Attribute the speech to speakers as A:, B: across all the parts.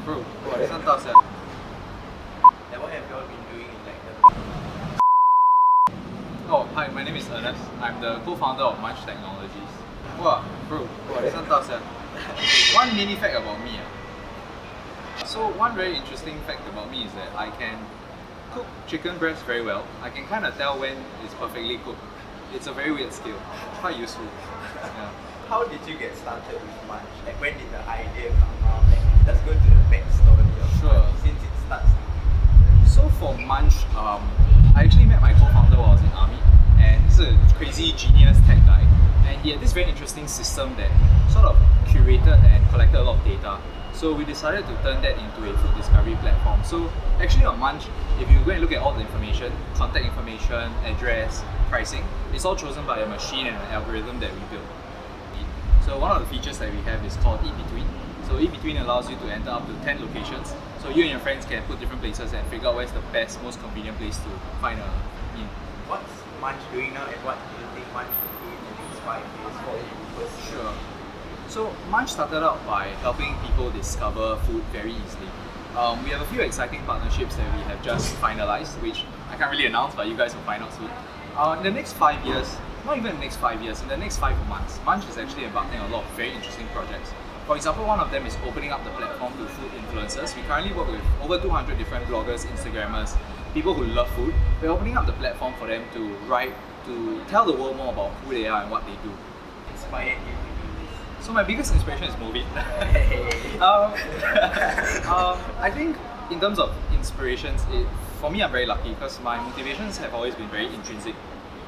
A: bro, this one tough, sir.
B: And what have you all been doing in like the...
A: Oh, hi, my name is Ernest. I'm the co-founder of Munch Technologies. Wow, bro, this one tough, sir. One mini fact about me. So one very interesting fact about me is that I can cook chicken breast very well. I can kind of tell when it's perfectly cooked. It's a very weird skill, quite useful. Yeah.
B: How did you get started with Munch? Like when did the idea come out? Like, let's go to the backstory of
A: Sure.
B: Munch since it starts.
A: So for Munch, I actually met my co-founder while I was in army, and he's a crazy genius tech guy, and he had this very interesting system that sort of curated and collected a lot of data. So we decided to turn that into a food discovery platform. So actually on Munch, if you go and look at all the information, contact information, address, pricing, it's all chosen by a machine and an algorithm that we built. So one of the features that we have is called Eat Between. So Eat Between allows you to enter up to 10 locations. So you and your friends can put different places and figure out where's the best, most convenient place to find a meal.
B: What's Munch doing now and what do you think Munch will do in the next 5 years for you personally?
A: Sure. So Munch started out by helping people discover food very easily. We have a few exciting partnerships that we have just finalized, which I can't really announce, but you guys will find out soon. In the next 5 years, not even the next 5 years, in the next 5 months, Munch is actually embarking on a lot of very interesting projects. For example, one of them is opening up the platform to food influencers. We currently work with over 200 different bloggers, Instagrammers, people who love food. We're opening up the platform for them to write, to tell the world more about who they are and what they do.
B: Inspired you to do this?
A: So my biggest inspiration is movie. I think in terms of inspirations, for me I'm very lucky because my motivations have always been very intrinsic.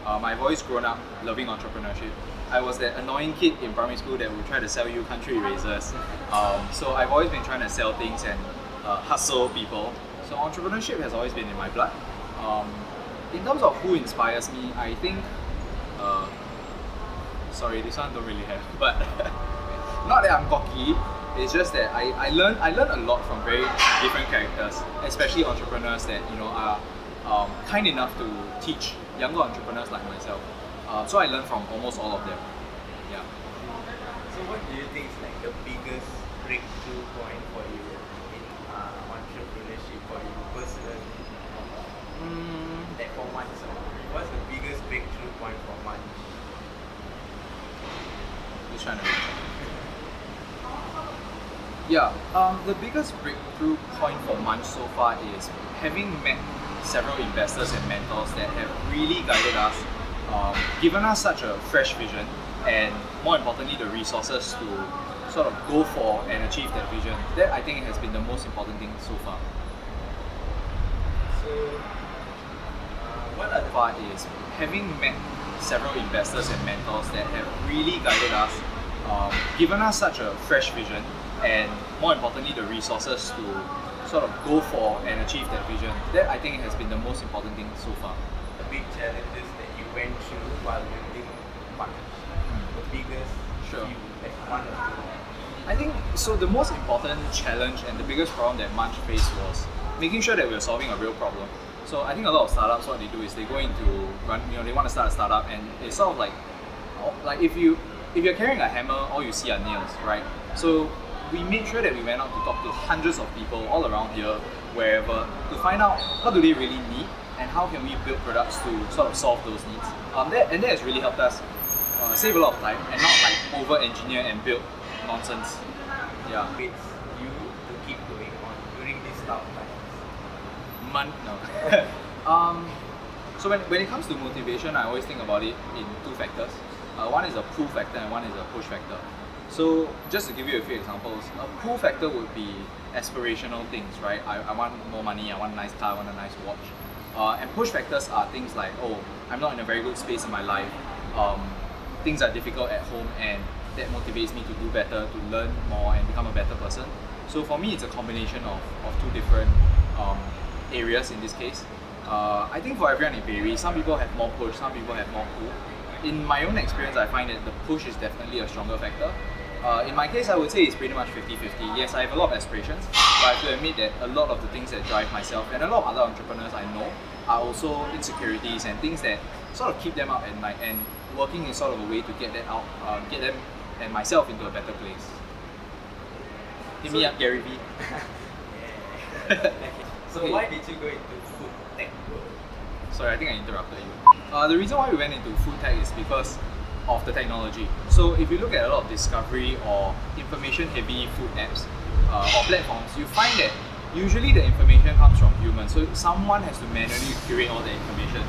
A: I've always grown up loving entrepreneurship. I was that annoying kid in primary school that would try to sell you country erasers. So I've always been trying to sell things and hustle people. So entrepreneurship has always been in my blood. In terms of who inspires me, I think, sorry, this one don't really have, but not that I'm cocky, it's just that I learned a lot from very different characters, especially entrepreneurs that are kind enough to teach younger entrepreneurs like myself. So I learned from almost all of them. Yeah.
B: So what do you think is like the biggest breakthrough point for you in entrepreneurship for you personally? Like for Munch, what's the biggest breakthrough point for Munch?
A: Just trying to read. Yeah, the biggest breakthrough point for Munch so far is having met several investors and mentors that have really guided us, given us such a fresh vision, and more importantly, the resources to sort of go for and achieve that vision. That I think has been the most important thing so far.
B: So, what are the
A: Part is having met several investors and mentors that have really guided us, given us such a fresh vision, and more importantly, the resources to sort of go for and achieve that vision. That I think has been the most important thing so far.
B: the big challenges that you went through while building Munch? The biggest
A: Sure.
B: you, like one or two?
A: I think so. The most important challenge and the biggest problem that Munch faced was making sure that we were solving a real problem. So I think a lot of startups, what they do is they go into they want to start a startup, and it's sort of like if you're carrying a hammer, all you see are nails, right? So we made sure that we went out to talk to hundreds of people all around here, wherever, to find out what do they really need and how can we build products to sort of solve those needs. That has really helped us save a lot of time and not like over-engineer and build nonsense. Yeah.
B: It's you to keep going on during these tough times.
A: No. So when it comes to motivation, I always think about it in two factors. One is a pull factor and one is a push factor. So just to give you a few examples, a pull factor would be aspirational things, right? I want more money, I want a nice car, I want a nice watch. And push factors are things like, oh, I'm not in a very good space in my life, things are difficult at home, and that motivates me to do better, to learn more and become a better person. So for me, it's a combination of two different areas in this case. I think for everyone it varies. Some people have more push, some people have more pull. In my own experience, I find that the push is definitely a stronger factor. In my case, I would say it's pretty much 50-50. Yes, I have a lot of aspirations, but I have to admit that a lot of the things that drive myself and a lot of other entrepreneurs I know are also insecurities and things that sort of keep them up at night, and working is sort of a way to get that out, get them and myself into a better place. Hit me up, Gary V.
B: So
A: Okay.
B: why did you go into food tech world?
A: Sorry, I think I interrupted you. The reason why we went into food tech is because of the technology. So if you look at a lot of discovery or information-heavy food apps or platforms, you find that usually the information comes from humans. So someone has to manually curate all the information.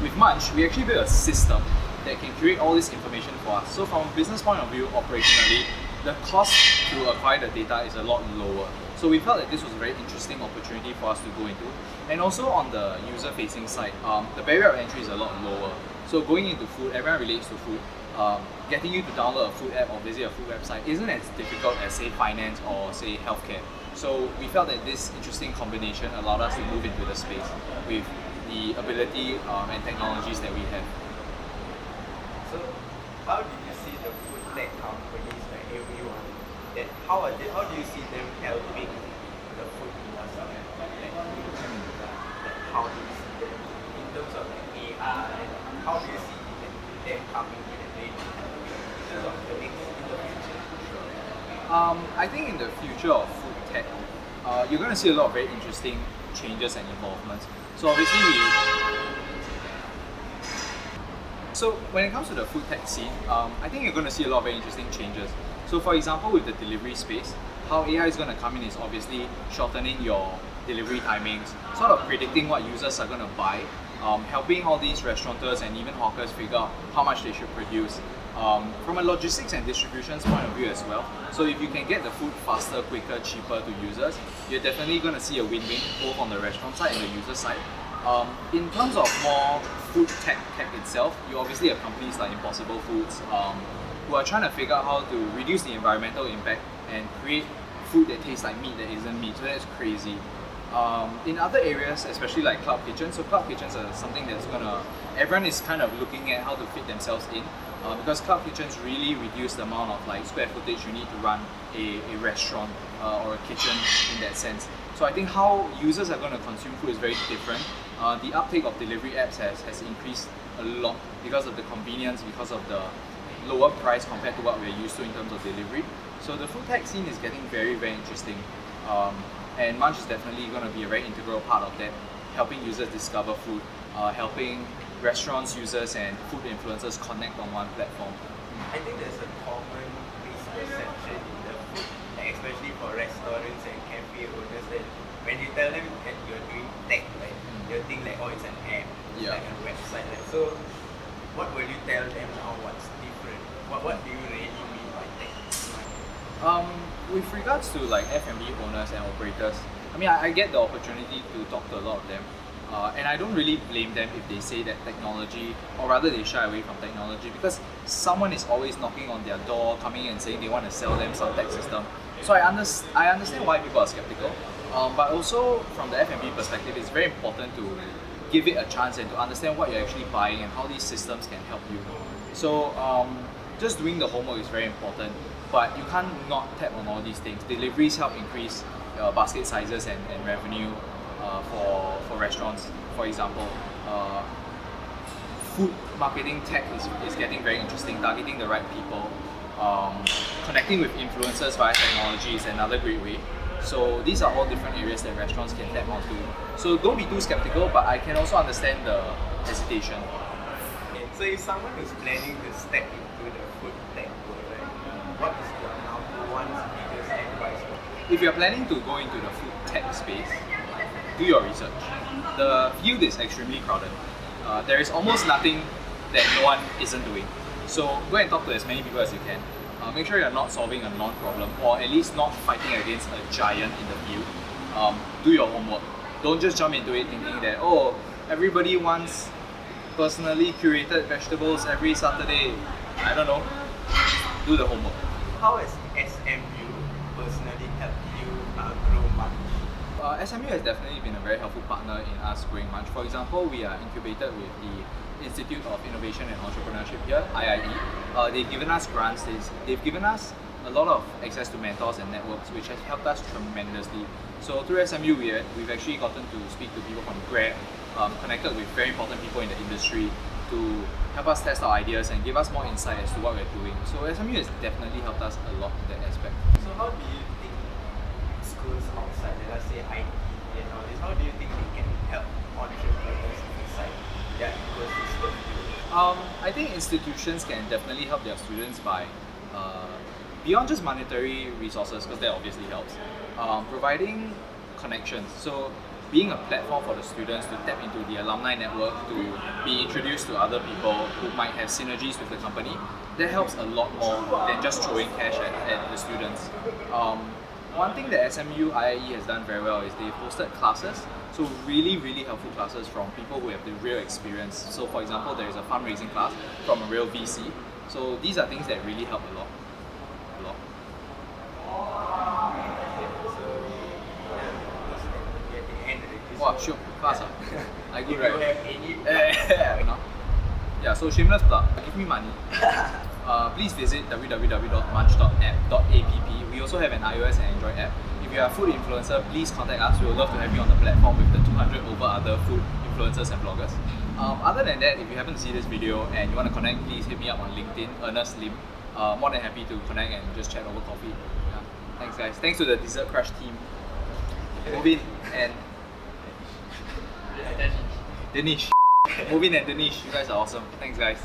A: With Munch, we actually built a system that can curate all this information for us. So from a business point of view, operationally, the cost to acquire the data is a lot lower. So we felt that this was a very interesting opportunity for us to go into. And also on the user-facing side, the barrier of entry is a lot lower. So going into food, everyone relates to food. Getting you to download a food app or visit a food website isn't as difficult as say finance or say healthcare. So we felt that this interesting combination allowed us to move into the space with the ability and technologies that we have.
B: So how did you see the food tech companies, like everyone, that how do you see them helping the food industry? Like how do you see them in terms of like AI? How do you see them coming in and really helping in terms of the next in the future?
A: I think in the future of food tech, you're going to see a lot of very interesting changes and involvements. So obviously So when it comes to the food tech scene, I think you're going to see a lot of very interesting changes. So for example, with the delivery space, how AI is going to come in is obviously shortening your delivery timings, sort of predicting what users are going to buy, helping all these restaurateurs and even hawkers figure out how much they should produce. From a logistics and distributions point of view as well. So if you can get the food faster, quicker, cheaper to users, you're definitely going to see a win-win both on the restaurant side and the user side. In terms of more food tech itself, you obviously have companies like Impossible Foods who are trying to figure out how to reduce the environmental impact and create food that tastes like meat that isn't meat. So that's crazy. In other areas, especially like cloud kitchens, so cloud kitchens are something that's everyone is kind of looking at how to fit themselves in. Because cloud kitchens really reduce the amount of like square footage you need to run a restaurant or a kitchen in that sense. So I think how users are going to consume food is very different. The uptake of delivery apps has increased a lot because of the convenience, because of the lower price compared to what we're used to in terms of delivery. So the food tech scene is getting very, very interesting. And Munch is definitely going to be a very integral part of that, helping users discover food, helping restaurants, users, and food influencers connect on one platform.
B: I think there's a common misperception in the food, like especially for restaurants and cafe owners, that when you tell them that you're doing tech, right, they'll think like, oh, it's an app, it's
A: Yeah.
B: like a website. Like, so what will you tell them now? What's different? What do you really mean by tech?
A: With regards to like F&B owners and operators, I mean, I get the opportunity to talk to a lot of them. And I don't really blame them if they say that technology, or rather they shy away from technology, because someone is always knocking on their door, coming in and saying they want to sell them some tech system. So I understand why people are skeptical, but also from the F&B perspective, it's very important to give it a chance and to understand what you're actually buying and how these systems can help you. So just doing the homework is very important, but you can't not tap on all these things. Deliveries help increase basket sizes and revenue. For restaurants, for example, food marketing tech is getting very interesting, targeting the right people, connecting with influencers via technology is another great way. So these are all different areas that restaurants can tap onto. So don't be too skeptical, but I can also understand the hesitation.
B: Okay, so if someone is planning to step into the food tech world, right, what is your number one biggest advice?
A: If you're planning to go into the food tech space, do your research. The field is extremely crowded. There is almost nothing that no one isn't doing. So go and talk to as many people as you can. Make sure you're not solving a non-problem, or at least not fighting against a giant in the field. Do your homework. Don't just jump into it thinking that, oh, everybody wants personally curated vegetables every Saturday. I don't know. Do the homework.
B: How has SMU personally helped you grow Munch?
A: SMU has definitely been a very helpful partner in us growing Munch. For example, we are incubated with the Institute of Innovation and Entrepreneurship here, IIE. They've given us grants, they've given us a lot of access to mentors and networks, which has helped us tremendously. So through SMU, we've actually gotten to speak to people from Grab, connected with very important people in the industry to help us test our ideas and give us more insight as to what we're doing. So SMU has definitely helped us a lot in that aspect.
B: So how do you think schools outside, let us say IT
A: institutions can definitely help their students by beyond just monetary resources, because that obviously helps, providing connections. So being a platform for the students to tap into the alumni network, to be introduced to other people who might have synergies with the company, that helps a lot more than just throwing cash at the students. One thing that SMU IIE has done very well is they've hosted classes, so really, really helpful classes from people who have the real experience. So for example, there is a fundraising class from a real VC. So these are things that really help a lot. Wow, sure, fast. I
B: If
A: good,
B: you
A: right?
B: have any
A: No? Yeah, so shameless plug, give me money. Please visit www.munch.app. We also have an iOS and Android app. If you are a food influencer, please contact us. We would love to have you on the platform with the 200 over other food influencers and bloggers. Other than that, if you happen to see this video and you want to connect, please hit me up on LinkedIn, Ernest Lim. More than happy to connect and just chat over coffee. Yeah. Thanks guys. Thanks to the Dessert Crush team. Movin and Danish. Movin and Danish, you guys are awesome. Thanks guys.